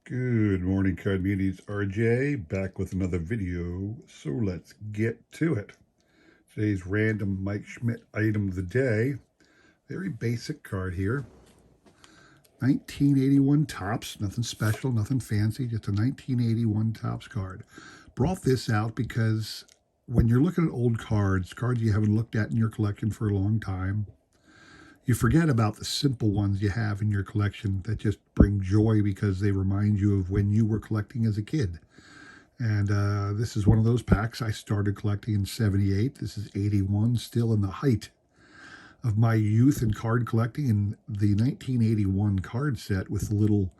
Good morning, Card Meanies. RJ back with another video. So let's get to it. Today's random Mike Schmidt item of the day. Very basic card here. 1981 Topps. Nothing special, nothing fancy, just a 1981 Topps card. Brought this out because when you're looking at old cards you haven't looked at in your collection for a long time, you forget about the simple ones you have in your collection that just bring joy because they remind you of when you were collecting as a kid. And this is one of those packs. I started collecting in 78. This is 81, still in the height of my youth in card collecting. And the 1981 card set with the little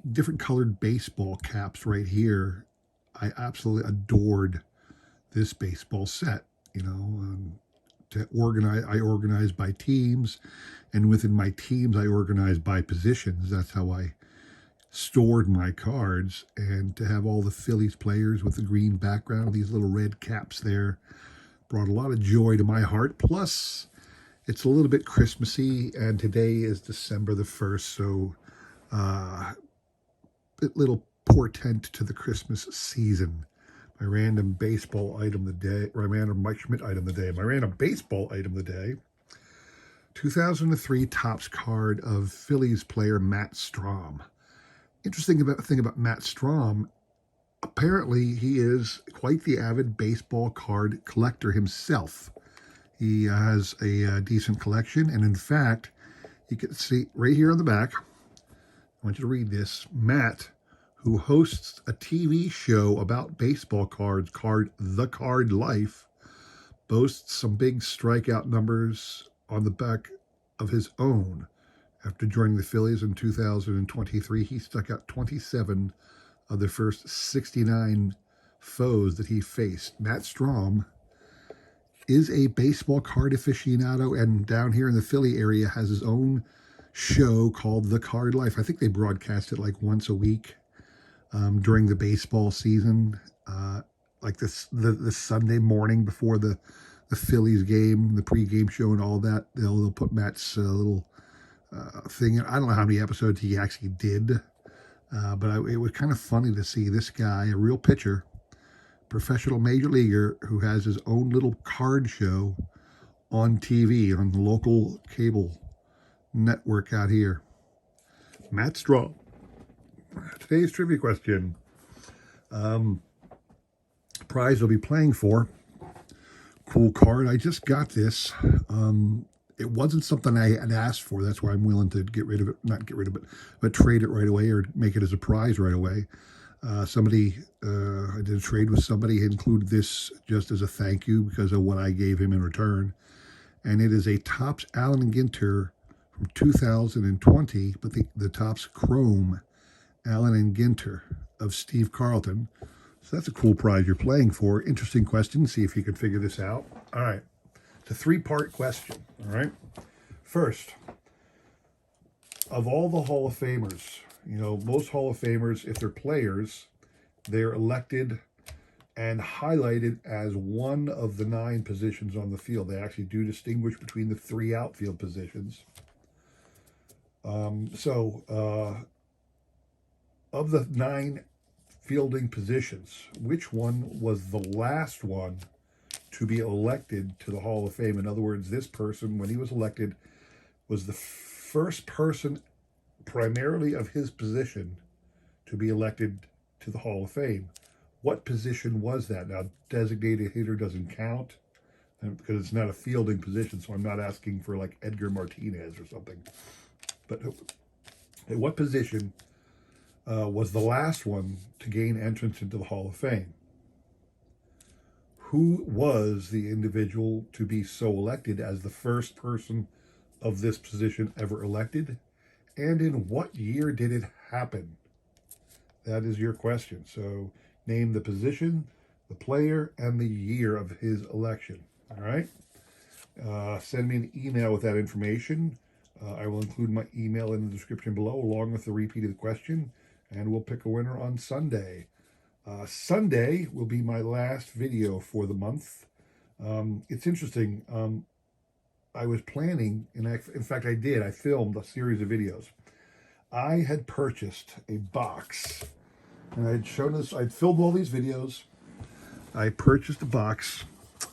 different colored baseball caps right here. I absolutely adored this baseball set. To organize, I organize by teams, and within my teams, I organize by positions. That's how I stored my cards. And to have all the Phillies players with the green background, these little red caps there, brought a lot of joy to my heart. Plus, it's a little bit Christmassy, and today is December the 1st, so a little portent to the Christmas season. My random baseball item of the day, my random Mike Schmidt item of the day, my random baseball item of the day, 2003 Topps card of Phillies player Matt Strahm. Interesting thing about Matt Strahm, apparently he is quite the avid baseball card collector himself. He has a decent collection, and in fact, you can see right here on the back, I want you to read this, Matt, who hosts a TV show about baseball cards called The Card Life, boasts some big strikeout numbers on the back of his own. After joining the Phillies in 2023, he stuck out 27 of the first 69 foes that he faced. Matt Strahm is a baseball card aficionado, and down here in the Philly area has his own show called The Card Life. I think they broadcast it like once a week during the baseball season, like the Sunday morning before the Phillies game, the pregame show and all that. They'll put Matt's little thing in. I don't know how many episodes he actually did, but it was kind of funny to see this guy, a real pitcher, professional major leaguer, who has his own little card show on TV, on the local cable network out here. Matt Strahm. Today's trivia question. Prize I'll be playing for. Cool card. I just got this. It wasn't something I had asked for. That's why I'm willing to get rid of it. Not get rid of it, but trade it right away or make it as a prize right away. I did a trade with somebody, included this just as a thank you because of what I gave him in return. And it is a Topps Allen Ginter from 2020, but the Topps Chrome Allen and Ginter of Steve Carlton. So that's a cool prize you're playing for. Interesting question. See if you can figure this out. All right. It's a three-part question. All right. First, of all the Hall of Famers, most Hall of Famers, if they're players, they're elected and highlighted as one of the 9 positions on the field. They actually do distinguish between the 3 outfield positions. Of the 9 fielding positions, which one was the last one to be elected to the Hall of Fame? In other words, this person, when he was elected, was the first person primarily of his position to be elected to the Hall of Fame. What position was that? Now, designated hitter doesn't count because it's not a fielding position, so I'm not asking for like Edgar Martinez or something. But what position was the last one to gain entrance into the Hall of Fame? Who was the individual to be so elected as the first person of this position ever elected? And in what year did it happen? That is your question. So name the position, the player, and the year of his election. All right? Send me an email with that information. I will include my email in the description below, along with the repeat of the question, and we'll pick a winner on Sunday. Sunday will be my last video for the month. It's interesting. I was planning, and in fact I did. I filmed a series of videos. I had purchased a box, and I'd shown this, I'd filmed all these videos. I purchased a box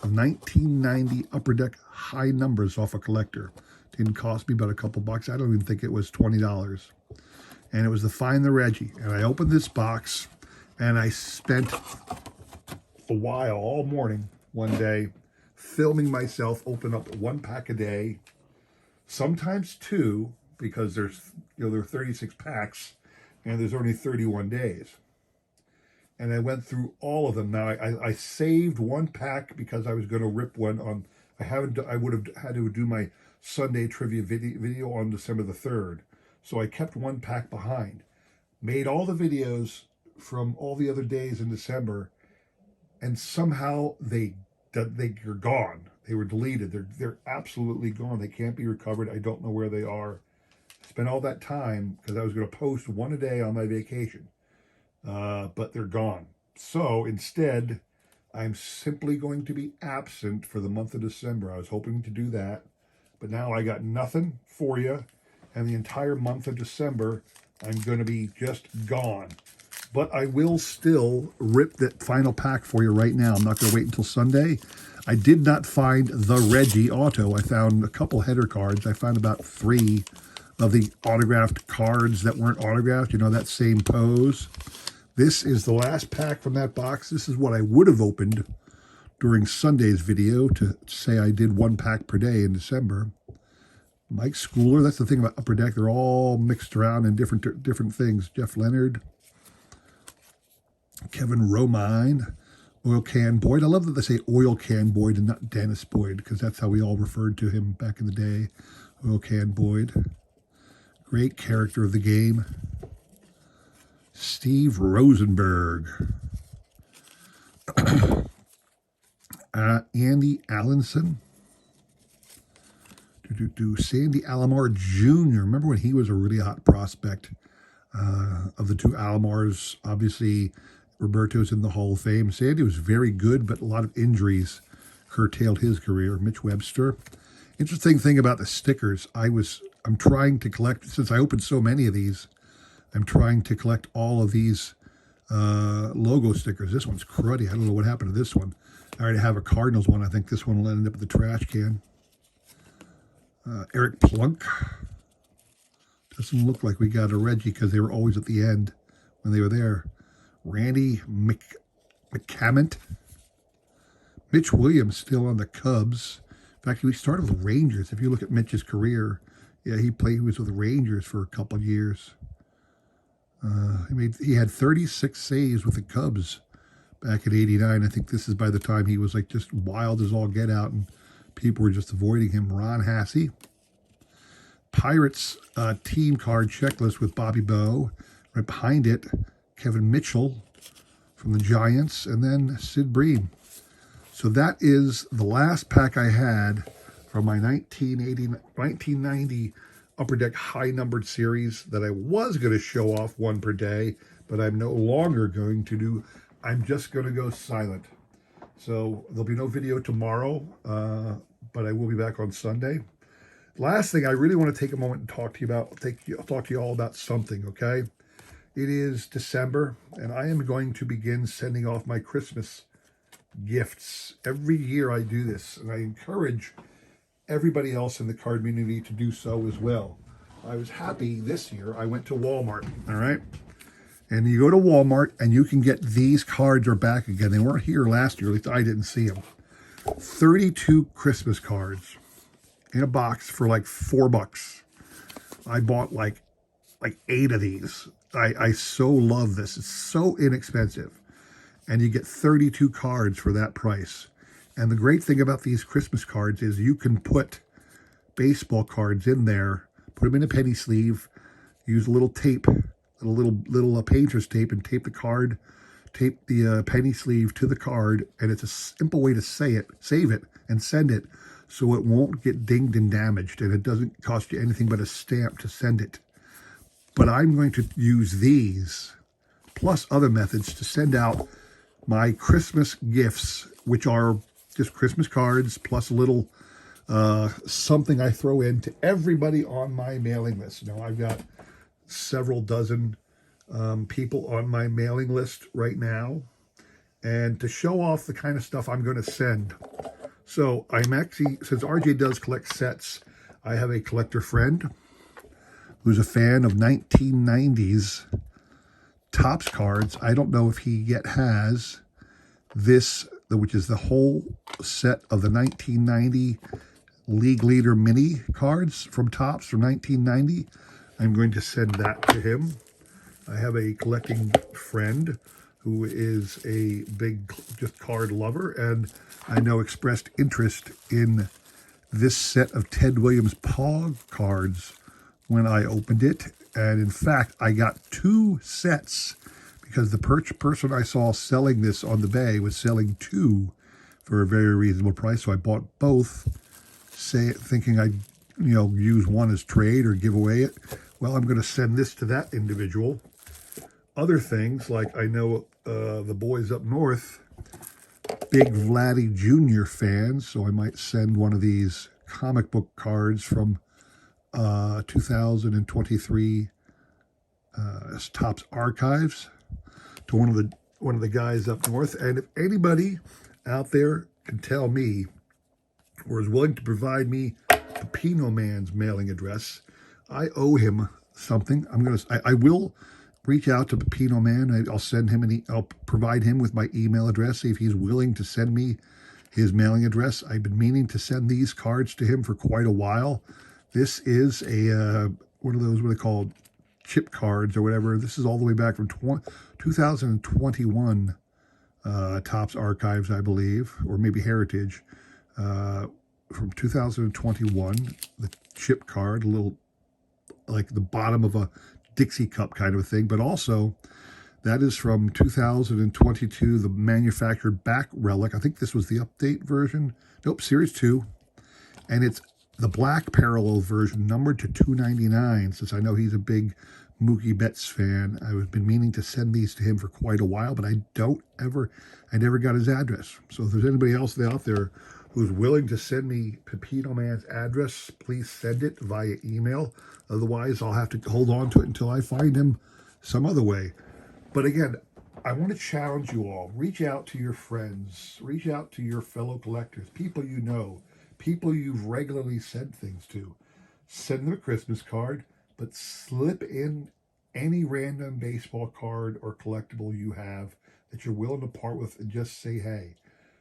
of 1990 Upper Deck high numbers off a collector. Didn't cost me but a couple bucks. I don't even think it was $20. And it was the Find the Reggie. And I opened this box, and I spent a while, all morning, one day, filming myself open up one pack a day, sometimes two, because there are 36 packs, and there's only 31 days. And I went through all of them. Now I saved one pack because I was going to rip one on. I would have had to do my Sunday trivia video on December the 3rd. So I kept one pack behind. Made all the videos from all the other days in December, and somehow they're gone. They were deleted. They're absolutely gone. They can't be recovered. I don't know where they are. Spent all that time because I was going to post one a day on my vacation. But they're gone. So instead, I'm simply going to be absent for the month of December. I was hoping to do that, but now I got nothing for you, and the entire month of December, I'm going to be just gone. But I will still rip that final pack for you right now. I'm not going to wait until Sunday. I did not find the Reggie Auto. I found a couple header cards. I found about 3 of the autographed cards that weren't autographed. You know, that same pose. This is the last pack from that box. This is what I would have opened during Sunday's video to say I did one pack per day in December. Mike Schooler, that's the thing about Upper Deck. They're all mixed around in different things. Jeff Leonard, Kevin Romine, Oil Can Boyd. I love that they say Oil Can Boyd and not Dennis Boyd, because that's how we all referred to him back in the day. Oil Can Boyd. Great character of the game. Steve Rosenberg. Andy Allenson. Sandy Alomar Jr. Remember when he was a really hot prospect? Of the two Alomars, obviously Roberto's in the Hall of Fame. Sandy was very good, but a lot of injuries curtailed his career. Mitch Webster. Interesting thing about the stickers, I'm trying to collect, since I opened so many of these, I'm trying to collect all of these logo stickers. This one's cruddy. I don't know what happened to this one. I already have a Cardinals one. I think this one will end up in the trash can. Eric Plunk. Doesn't look like we got a Reggie because they were always at the end when they were there. Randy McCament. Mitch Williams still on the Cubs. In fact, he started with the Rangers. If you look at Mitch's career, yeah, he was with the Rangers for a couple of years. He had 36 saves with the Cubs back in '89. I think this is by the time he was like just wild as all get out, and people were just avoiding him. Ron Hassey. Pirates team card checklist with Bobby Bowe. Right behind it, Kevin Mitchell from the Giants, and then Sid Bream. So that is the last pack I had from my 1990 Upper Deck high numbered series that I was going to show off one per day, but I'm no longer going to do. I'm just going to go silent. So there'll be no video tomorrow, but I will be back on Sunday. Last thing, I really want to take a moment and talk to you about, talk to you all about something, okay? It is December, and I am going to begin sending off my Christmas gifts. Every year I do this, and I encourage everybody else in the card community to do so as well. I was happy this year. I went to Walmart, all right? And you go to Walmart, and you can get these cards are back again. They weren't here last year, at least I didn't see them. 32 Christmas cards in a box for like $4. I bought like 8 of these. I so love this. It's so inexpensive. And you get 32 cards for that price. And the great thing about these Christmas cards is you can put baseball cards in there, put them in a penny sleeve, use a little tape, a little painter's tape, and tape the card, tape the penny sleeve to the card, and it's a simple way to save it, and send it, so it won't get dinged and damaged, and it doesn't cost you anything but a stamp to send it. But I'm going to use these, plus other methods, to send out my Christmas gifts, which are just Christmas cards, plus a little something I throw in to everybody on my mailing list. Now, I've got several dozen people on my mailing list right now, and to show off the kind of stuff I'm going to send. So I'm actually, since RJ does collect sets, I have a collector friend who's a fan of 1990s Topps cards. I don't know if he yet has this, which is the whole set of the 1990 League Leader mini cards from Topps from 1990. I'm going to send that to him. I have a collecting friend who is a big just card lover, and I know expressed interest in this set of Ted Williams Pog cards when I opened it. And in fact, I got 2 sets because the person I saw selling this on the bay was selling 2 for a very reasonable price. So I bought both, thinking I'd use one as trade or give away it. Well, I'm going to send this to that individual. Other things, like I know the boys up north, big Vladdy Jr. fans, so I might send one of these comic book cards from 2023 Topps Archives to one of the guys up north. And if anybody out there can tell me or is willing to provide me Pepino Man's mailing address, I owe him something. I will reach out to Pepino Man. I'll send him I'll provide him with my email address, see if he's willing to send me his mailing address. I've been meaning to send these cards to him for quite a while. This is a one of those, what are they called, chip cards or whatever. This is all the way back from 2021 Topps Archives, I believe, or maybe Heritage, from 2021. The chip card, a little like the bottom of a Dixie cup kind of a thing, but also that is from 2022, the manufactured back relic. I think this was the update version. Nope, Series 2. And it's the black parallel version, numbered to 299, since I know he's a big Mookie Betts fan. I've been meaning to send these to him for quite a while, but I never got his address. So if there's anybody else out there who's willing to send me Pepino Man's address, please send it via email. Otherwise, I'll have to hold on to it until I find him some other way. But again, I want to challenge you all. Reach out to your friends. Reach out to your fellow collectors, people you know, people you've regularly sent things to. Send them a Christmas card, but slip in any random baseball card or collectible you have that you're willing to part with, and just say, hey.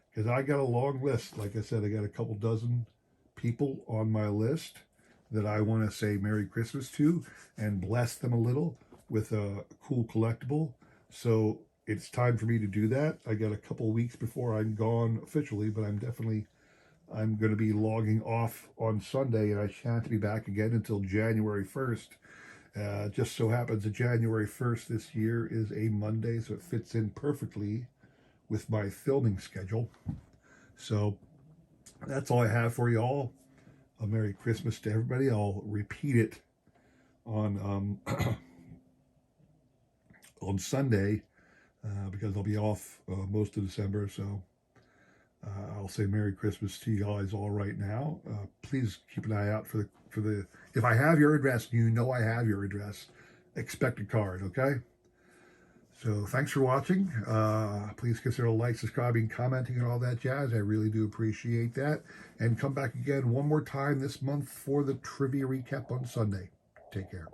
Because I got a long list. Like I said, I got a couple dozen people on my list that I want to say Merry Christmas to and bless them a little with a cool collectible. So it's time for me to do that. I got a couple weeks before I'm gone officially, but I'm going to be logging off on Sunday, and I shan't be back again until January 1st. Just so happens that January 1st this year is a Monday, so it fits in perfectly with my filming schedule. So that's all I have for you all. A Merry Christmas to everybody. I'll repeat it on on Sunday because I'll be off most of December. So I'll say Merry Christmas to you guys all right now. Please keep an eye out for the. If I have your address, you know I have your address. Expect a card, okay? So thanks for watching. Please consider like, subscribing, commenting, and all that jazz. I really do appreciate that. And come back again one more time this month for the trivia recap on Sunday. Take care.